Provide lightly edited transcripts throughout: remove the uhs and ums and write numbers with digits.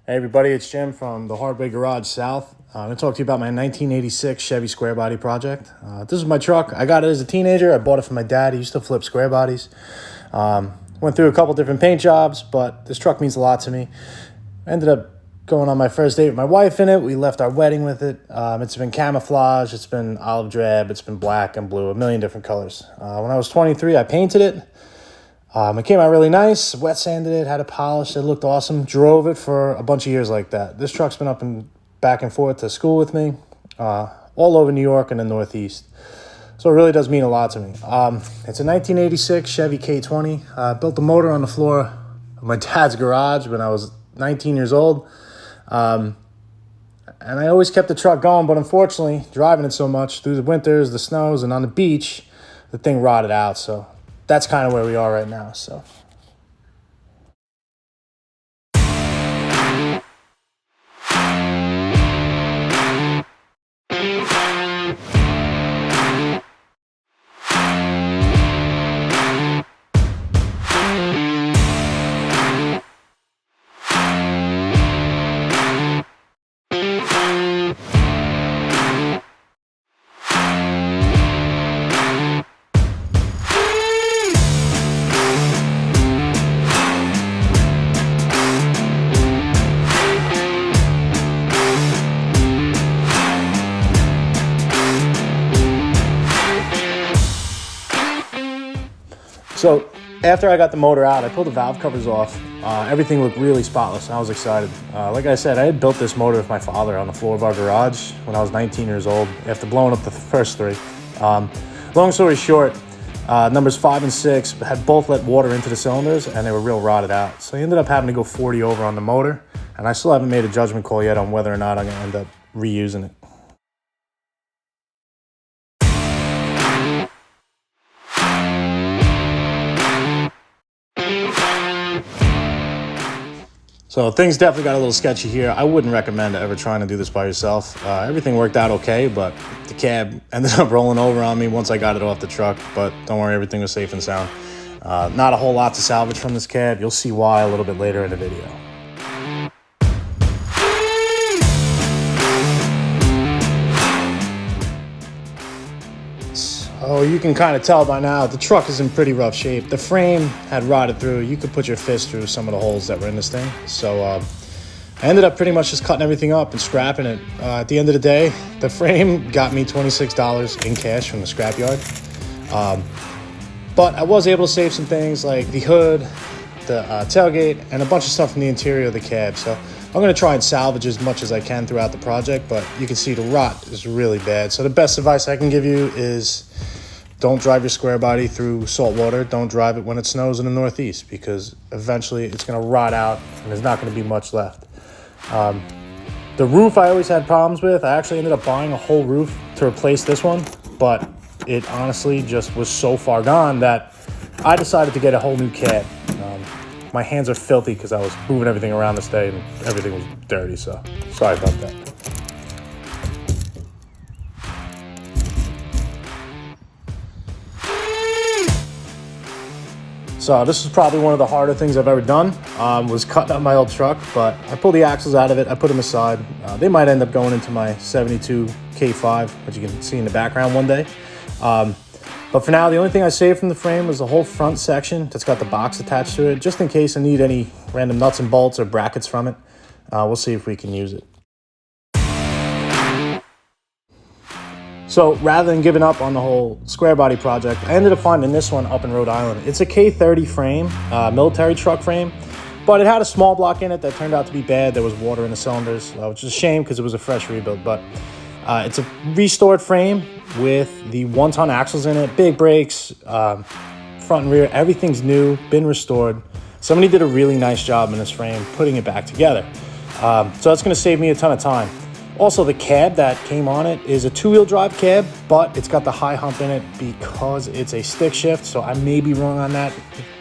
Hey everybody, it's Jim from the Hardway Garage South. I'm going to talk to you about my 1986 Chevy Squarebody project. This is my truck. I got it as a teenager. I bought it from my dad. He used to flip square bodies. Went through a couple different paint jobs, but this truck means a lot to me. I ended up going on my first date with my wife in it. We left our wedding with it. It's been camouflage. It's been olive drab. It's been black and blue, a million different colors. When I was 23, I painted it. It came out really nice, wet sanded it, had it polished, it looked awesome. Drove it for a bunch of years like that. This truck's been up and back and forth to school with me, all over New York and the Northeast. So it really does mean a lot to me. It's a 1986 Chevy K20. I built the motor on the floor of my dad's garage when I was 19 years old. And I always kept the truck going, but unfortunately, driving it so much through the winters, the snows, and on the beach, the thing rotted out, so that's kind of where we are right now. So after I got the motor out, I pulled the valve covers off. Everything looked really spotless. I was excited. Like I said, I had built this motor with my father on the floor of our garage when I was 19 years old after blowing up the first three. Long story short, numbers 5 and 6 had both let water into the cylinders and they were real rotted out. So I ended up having to go 40 over on the motor, and I still haven't made a judgment call yet on whether or not I'm going to end up reusing it. So things definitely got a little sketchy here. I wouldn't recommend ever trying to do this by yourself. Everything worked out okay, but the cab ended up rolling over on me once I got it off the truck. But don't worry, everything was safe and sound. Not a whole lot to salvage from this cab. You'll see why a little bit later in the video. Oh, you can kind of tell by now, the truck is in pretty rough shape. The frame had rotted through. You could put your fist through some of the holes that were in this thing. So I ended up pretty much just cutting everything up and scrapping it. At the end of the day, the frame got me $26 in cash from the scrapyard. But I was able to save some things like the hood, the tailgate, and a bunch of stuff from the interior of the cab. So I'm going to try and salvage as much as I can throughout the project, but you can see the rot is really bad. So the best advice I can give you is don't drive your square body through salt water. Don't drive it when it snows in the Northeast, because eventually it's going to rot out and there's not going to be much left. The roof I always had problems with. I actually ended up buying a whole roof to replace this one, but it honestly just was so far gone that I decided to get a whole new cab. My hands are filthy because I was moving everything around this day and everything was dirty, so sorry about that. So this is probably one of the harder things I've ever done, was cutting up my old truck, but I pulled the axles out of it, I put them aside. They might end up going into my 72 K5, which you can see in the background one day. But for now, the only thing I saved from the frame was the whole front section that's got the box attached to it, just in case I need any random nuts and bolts or brackets from it. We'll see if we can use it. So rather than giving up on the whole square body project, I ended up finding this one up in Rhode Island. It's a K30 frame, military truck frame, but it had a small block in it that turned out to be bad. There was water in the cylinders, which is a shame because it was a fresh rebuild. But it's a restored frame with the 1-ton axles in it, big brakes, front and rear. Everything's new, been restored. Somebody did a really nice job in this frame putting it back together. So that's going to save me a ton of time. Also, the cab that came on it is a 2-wheel drive cab, but it's got the high hump in it because it's a stick shift. So I may be wrong on that.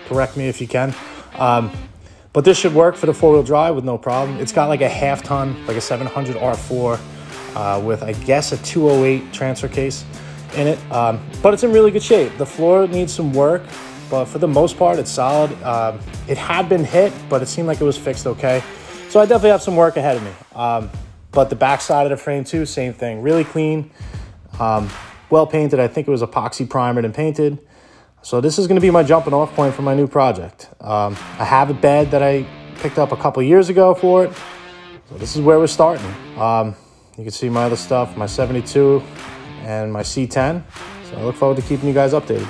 Correct me if you can. But this should work for the 4-wheel drive with no problem. It's got like a half-ton, like a 700 R4 with, I guess, a 208 transfer case in it. But it's in really good shape. The floor needs some work, but for the most part, it's solid. It had been hit, but it seemed like it was fixed okay. So I definitely have some work ahead of me. But the back side of the frame too, same thing. Really clean, well painted. I think it was epoxy primered and painted. So this is going to be my jumping off point for my new project. I have a bed that I picked up a couple years ago for it. So this is where we're starting. You can see my other stuff, my 72 and my C10. So I look forward to keeping you guys updated.